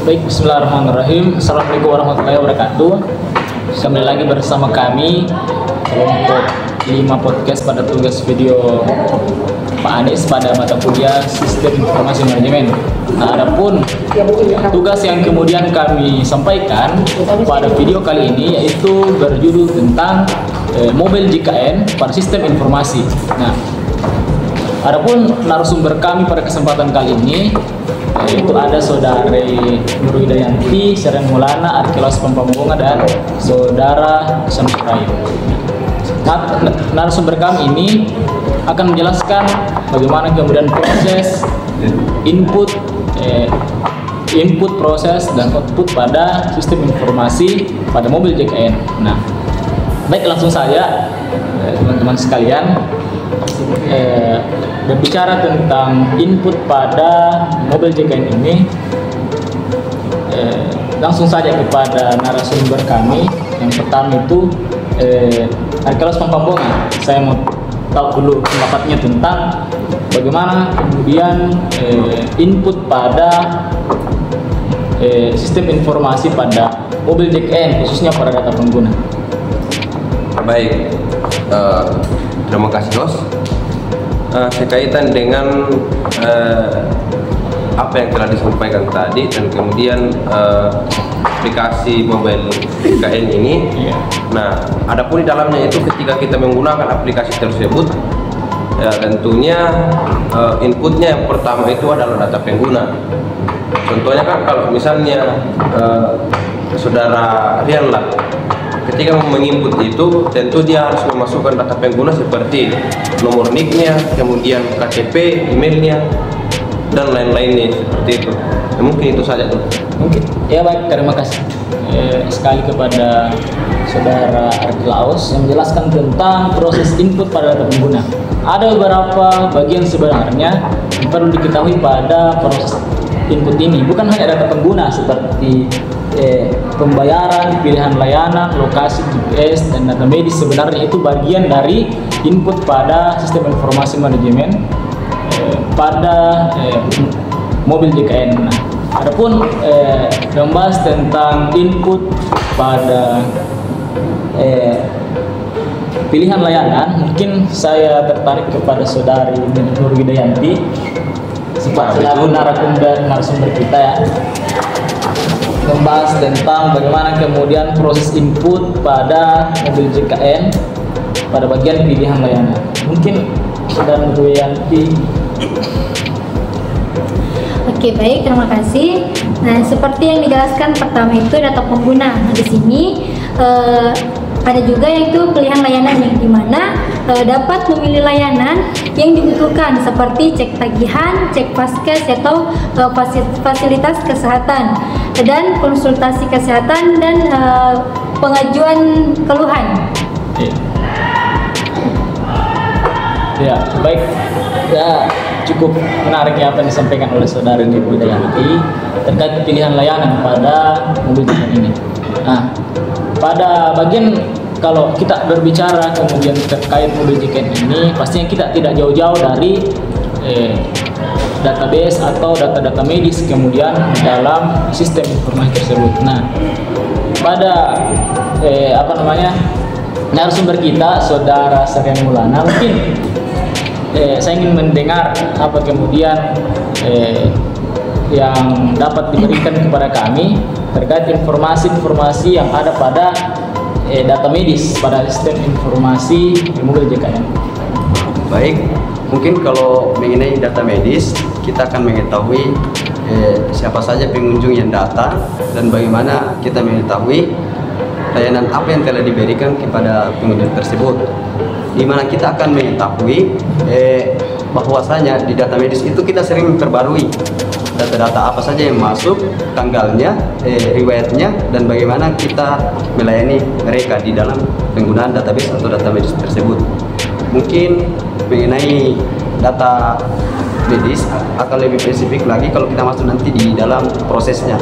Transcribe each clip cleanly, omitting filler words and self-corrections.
Baik, bismillahirrahmanirrahim. Assalamualaikum warahmatullahi wabarakatuh. Kembali lagi bersama kami kelompok 5 podcast pada tugas video Pak Anies pada mata kuliah Sistem Informasi Manajemen. Nah, adapun tugas yang kemudian kami sampaikan pada video kali ini yaitu berjudul tentang Mobile JKN pada Sistem Informasi. Nah, adapun narasumber kami pada kesempatan kali ini itu ada Saudari Nur Widayanti, Seren Mulana, Arkeolog Pampambonga, dan Saudara Samsurayu. Narasumber kami ini akan menjelaskan bagaimana kemudian proses input proses dan output pada sistem informasi pada mobil JKN. Nah, baik, langsung saja teman-teman sekalian. Berbicara tentang input pada mobil JKN ini, langsung saja kepada narasumber kami. Yang pertama itu Arkeolog Pampambonga. Saya mau tahu dulu pendapatnya tentang bagaimana kemudian input pada sistem informasi pada mobil JKN, khususnya pada data pengguna. Baik, terima kasih Host. Sekaitan dengan apa yang telah disampaikan tadi dan kemudian aplikasi mobile JKN ini, nah, adapun di dalamnya itu ketika kita menggunakan aplikasi tersebut, ya, tentunya inputnya yang pertama itu adalah data pengguna. Contohnya kan kalau misalnya Saudara Rian lah, ketika menginput itu tentu dia harus memasukkan data pengguna seperti nomor NIK-nya, kemudian KTP, emailnya, dan lain-lainnya seperti itu. Ya, mungkin itu saja tuh. Mungkin ya, baik, terima kasih sekali kepada Saudara Arkeolog yang menjelaskan tentang proses input pada data pengguna. Ada beberapa bagian sebenarnya yang perlu diketahui pada proses input ini, bukan hanya data pengguna seperti pembayaran, pilihan layanan, lokasi GPS, dan data medis. Sebenarnya itu bagian dari input pada sistem informasi manajemen pada mobil JKN. Nah, adapun membahas tentang input pada pilihan layanan, mungkin saya tertarik kepada Saudari Nur Widayanti sebagai narasumber kita ya, membahas tentang bagaimana kemudian proses input pada mobil JKN pada bagian pilihan layanan. Mungkin Saudara Nur Widayanti. Oke, baik, terima kasih. Nah, seperti yang dijelaskan pertama itu data pengguna. Nah, di sini ada juga yaitu pilihan layanan yang dimana dapat memilih layanan yang dibutuhkan seperti cek tagihan, cek paskes atau fasilitas kesehatan dan konsultasi kesehatan dan pengajuan keluhan. Ya, baik. Ya, cukup menarik ya apa yang disampaikan oleh Saudari Nur Widayanti terkait pilihan layanan pada mobil JKN ini. Nah, pada bagian kalau kita berbicara kemudian terkait mobil JKN ini, pastinya kita tidak jauh-jauh dari database atau data-data medis kemudian dalam sistem informasi tersebut. Nah, pada narasumber kita Saudara Seren Mulana, mungkin saya ingin mendengar apa kemudian yang dapat diberikan kepada kami terkait informasi-informasi yang ada pada data medis pada sistem informasi di mobil JKN. Baik, mungkin kalau mengenai data medis, kita akan mengetahui siapa saja pengunjung yang datang dan bagaimana kita mengetahui layanan apa yang telah diberikan kepada pengunjung tersebut. Di mana kita akan mengetahui bahwasanya di data medis itu kita sering memperbarui data-data apa saja yang masuk, tanggalnya, riwayatnya, dan bagaimana kita melayani mereka di dalam penggunaan database atau data medis tersebut. Mungkin mengenai data medis akan lebih spesifik lagi kalau kita masuk nanti di dalam prosesnya.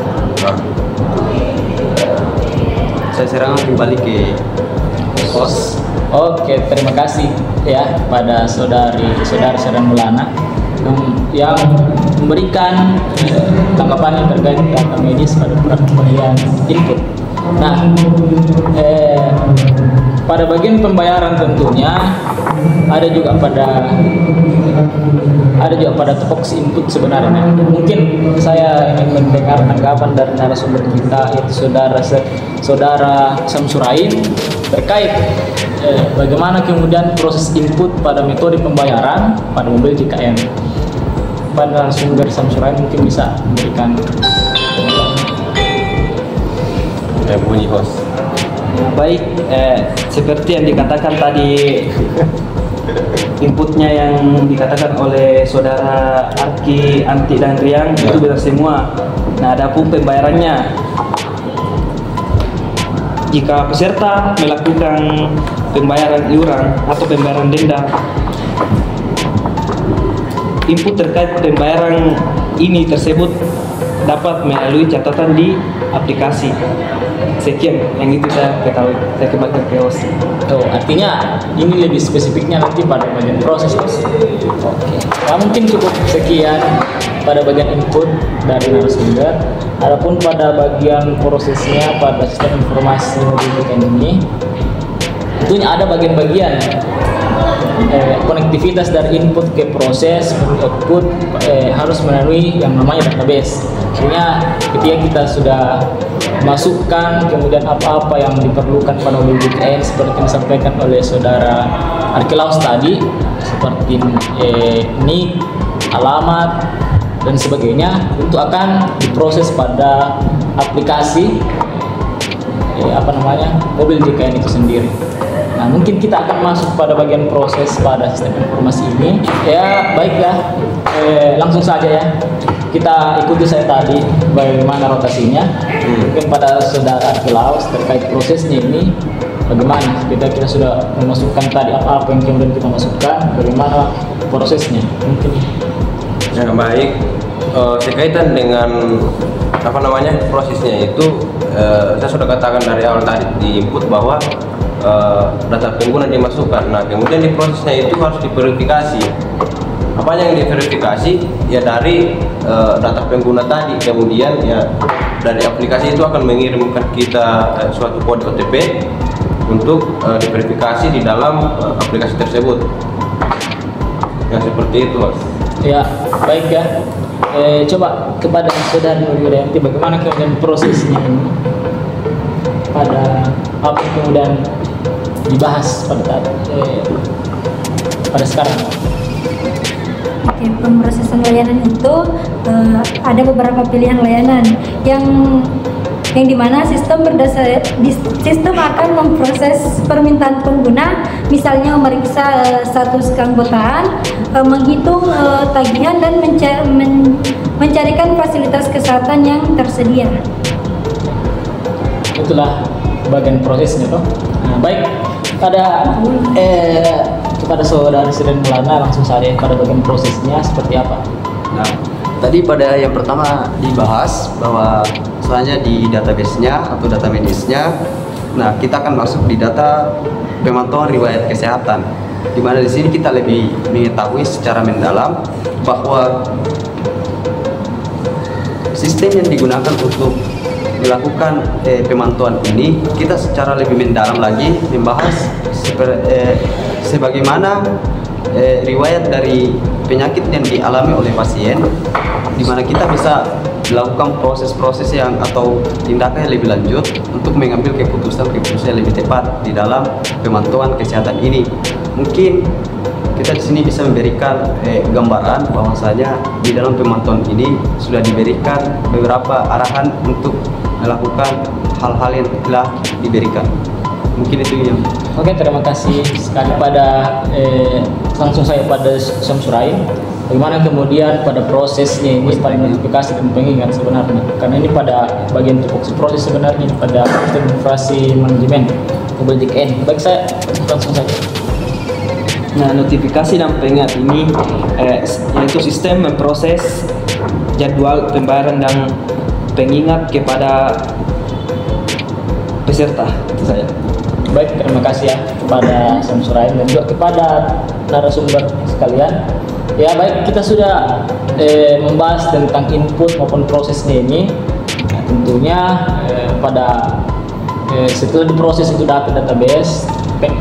Saya serahkan kembali ke host. Oke, terima kasih ya pada Saudara Seren Mulana. yang memberikan tanggapan terkait data medis pada bagian input. Nah, pada bagian pembayaran tentunya ada juga pada tupoksi input sebenarnya. Mungkin saya ingin mendengar tanggapan dari narasumber kita, yaitu saudara Samsurain, terkait bagaimana kemudian proses input pada metode pembayaran pada mobil JKN. Pada narasumber Samsurain mungkin bisa memberikan bunyi host. Baik, seperti yang dikatakan tadi, inputnya yang dikatakan oleh saudara Arki, Anti, dan Riang itu benar semua. Nah, adapun pembayarannya, jika peserta melakukan pembayaran iuran atau pembayaran denda, input terkait pembayaran ini tersebut dapat melalui catatan di aplikasi. Sekian yang itu saya ketahui, saya kembalikan ke host. Oh, artinya ini lebih spesifiknya nanti pada bagian proses. Oke. Nah, mungkin cukup sekian pada bagian input dari narasumber. Adapun pada bagian prosesnya pada sistem informasi mobil JKN ini, tentunya ada bagian-bagian konektivitas dari input ke proses output harus melalui yang namanya database. Artinya ketika kita sudah masukkan kemudian apa-apa yang diperlukan pada mobil JKN seperti yang disampaikan oleh saudara Arkilaus tadi, seperti NIK, alamat dan sebagainya, itu akan diproses pada aplikasi mobil JKN itu sendiri. Nah, mungkin kita akan masuk pada bagian proses pada sistem informasi ini. Ya, baiklah, langsung saja ya. Kita ikuti saya tadi bagaimana rotasinya. Mungkin pada saudara Arkilaus terkait prosesnya ini bagaimana. Kita sudah memasukkan tadi apa yang kemudian kita masukkan, bagaimana prosesnya. Mungkin. Ya, baik. Sekaitan dengan prosesnya itu, saya sudah katakan dari awal tadi di input bahwa data pengguna dimasukkan. Nah, kemudian di prosesnya itu harus diverifikasi. Apa yang diverifikasi? Ya dari data pengguna tadi. Kemudian ya dari aplikasi itu akan mengirimkan kita suatu kode OTP untuk diverifikasi di dalam aplikasi tersebut. Ya seperti itu, Mas. Ya, baik ya. Coba kepada saudara Nuryanti, bagaimana kemudian prosesnya ini pada apa yang kemudian dibahas pada sekarang. Oke, pemrosesan layanan itu ada beberapa pilihan layanan yang dimana sistem akan memproses permintaan pengguna, misalnya memeriksa status keanggotaan, menghitung tagihan dan mencarikan fasilitas kesehatan yang tersedia. Itulah bagian prosesnya toh. Nah, baik, kepada saudara Siden Mulana langsung saja pada bagian prosesnya seperti apa. Nah, tadi pada yang pertama dibahas bahwa soalnya di database-nya atau data medisnya, nah kita akan masuk di data pemantauan riwayat kesehatan, di mana di sini kita lebih mengetahui secara mendalam bahwa sistem yang digunakan untuk dilakukan pemantauan ini, kita secara lebih mendalam lagi membahas sebagaimana riwayat dari penyakit yang dialami oleh pasien, di mana kita bisa melakukan proses-proses yang atau tindakan yang lebih lanjut untuk mengambil keputusan yang lebih tepat di dalam pemantauan kesehatan ini. Mungkin kita di sini bisa memberikan gambaran bahwasanya di dalam pemantauan ini sudah diberikan beberapa arahan untuk melakukan hal-hal yang telah diberikan. Mungkin itu yang. Oke, terima kasih sekali pada langsung saya pada Samsurain. Bagaimana kemudian pada prosesnya ini pada notifikasi dan pengingat sebenarnya, karena ini pada bagian tupoksi proses sebenarnya pada sistem informasi manajemen mobil JKN. Baik, saya langsung saja. Nah, notifikasi dan pengingat ini yaitu sistem memproses jadwal pembayaran dan pengingat kepada peserta. Itu saya. Baik, terima kasih ya kepada Samsurain dan juga kepada narasumber sekalian. Ya baik, kita sudah membahas tentang input maupun prosesnya ini. Nah, tentunya setelah diproses itu data database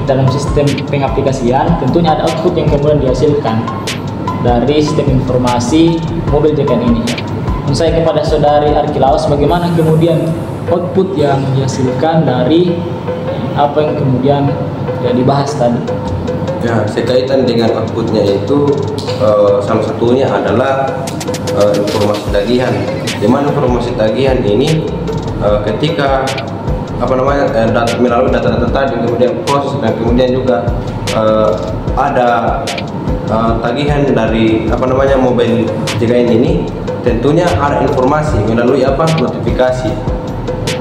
dalam sistem pengaplikasian, tentunya ada output yang kemudian dihasilkan dari sistem informasi mobil JKN ini. Dan saya kepada Saudari Arkilaus, bagaimana kemudian output yang dihasilkan dari apa yang kemudian dibahas tadi? Ya, sekaitan dengan outputnya itu salah satunya adalah informasi tagihan. Di mana informasi tagihan ini ketika melalui data-data tadi kemudian proses dan kemudian juga ada tagihan dari mobil JKN ini, tentunya ada informasi melalui notifikasi,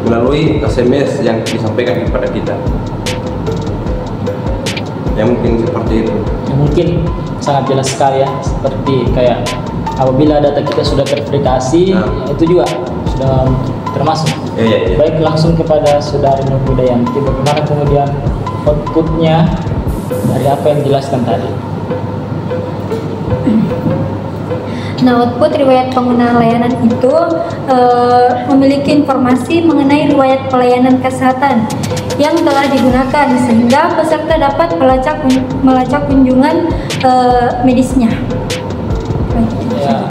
melalui SMS yang disampaikan kepada kita. Ya mungkin seperti itu. Ya, mungkin sangat jelas sekali ya, seperti kayak apabila data kita sudah terverifikasi, itu juga sudah termasuk. Iya. Baik, langsung kepada Saudari Nur Widayanti, bagaimana kemudian outputnya dari apa yang dijelaskan tadi? Nah, output riwayat penggunaan layanan itu memiliki informasi mengenai riwayat pelayanan kesehatan yang telah digunakan sehingga peserta dapat melacak kunjungan medisnya. Ya,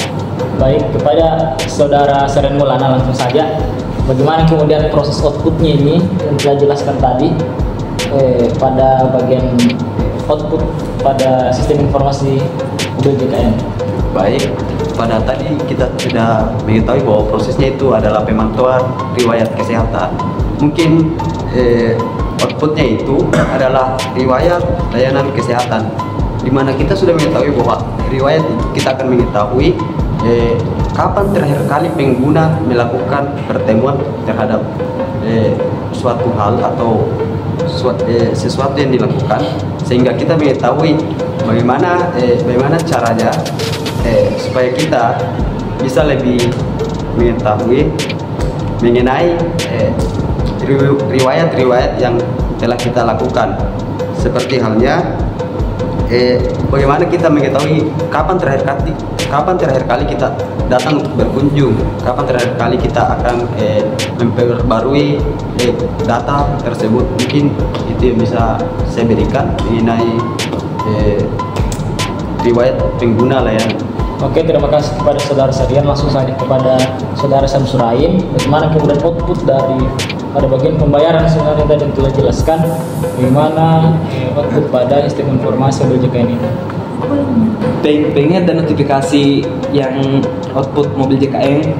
baik, kepada Saudara Seren Maulana langsung saja, bagaimana kemudian proses outputnya ini yang telah jelaskan tadi pada bagian output pada sistem informasi mobil JKN. Baik, pada tadi kita sudah mengetahui bahwa prosesnya itu adalah pemantauan riwayat kesehatan. Mungkin outputnya itu adalah riwayat layanan kesehatan, di mana kita sudah mengetahui bahwa riwayat kita akan mengetahui kapan terakhir kali pengguna melakukan pertemuan terhadap suatu hal atau sesuatu yang dilakukan, sehingga kita mengetahui bagaimana caranya supaya kita bisa lebih mengetahui mengenai riwayat-riwayat yang telah kita lakukan, seperti halnya bagaimana kita mengetahui kapan terakhir kali kita datang untuk berkunjung, kapan terakhir kali kita akan memperbarui data tersebut. Mungkin itu yang bisa saya berikan mengenai riwayat pengguna layanan. Oke, terima kasih kepada Saudara Sarian. Langsung saja kepada Saudara Samsurain, bagaimana kemudian output dari pada bagian pembayaran sebenarnya tadi yang telah jelaskan, bagaimana output pada sistem informasi mobil JKN ini. Pengingat dan notifikasi yang output mobil JKN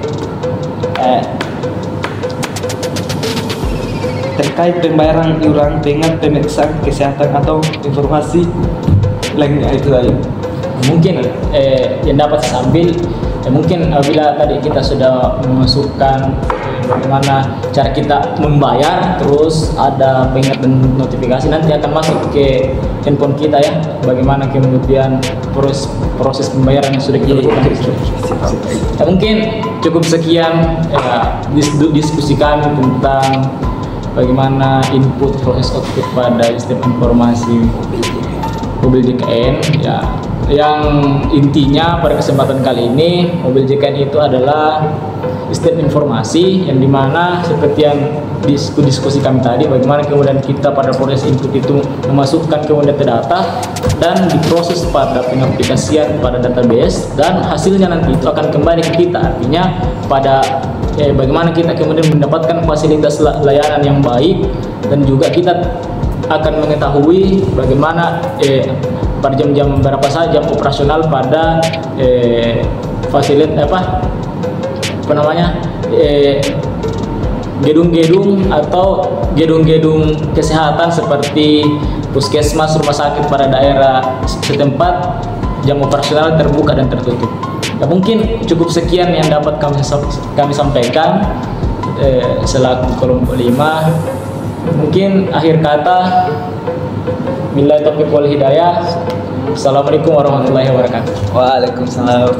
terkait pembayaran iuran pengat pemeriksaan kesehatan atau informasi lainnya itu tadi. Mungkin yang dapat saya ambil mungkin bila tadi kita sudah memasukkan bagaimana cara kita membayar, terus ada pengingat dan notifikasi, nanti akan masuk ke handphone kita ya, bagaimana kemudian proses pembayaran yang sudah kita lakukan. Ya, mungkin cukup sekian diskusikan tentang bagaimana input proses output pada sistem informasi mobil JKN ya. Yang intinya pada kesempatan kali ini, mobil JKN itu adalah sistem informasi yang dimana seperti yang diskusi kami tadi, bagaimana kemudian kita pada proses input itu memasukkan kemudian data dan diproses pada pengaplikasian pada database, dan hasilnya nanti itu akan kembali ke kita. Artinya pada bagaimana kita kemudian mendapatkan fasilitas layanan yang baik, dan juga kita akan mengetahui bagaimana pada jam-jam berapa saja jam operasional pada fasilitas gedung-gedung atau gedung-gedung kesehatan seperti puskesmas, rumah sakit pada daerah setempat, jam operasional terbuka dan tertutup. Ya, mungkin cukup sekian yang dapat kami sampaikan selaku kelompok 5. Mungkin akhir kata, billahi taufiq wal hidayah. Assalamualaikum warahmatullahi wabarakatuh. Waalaikumsalam.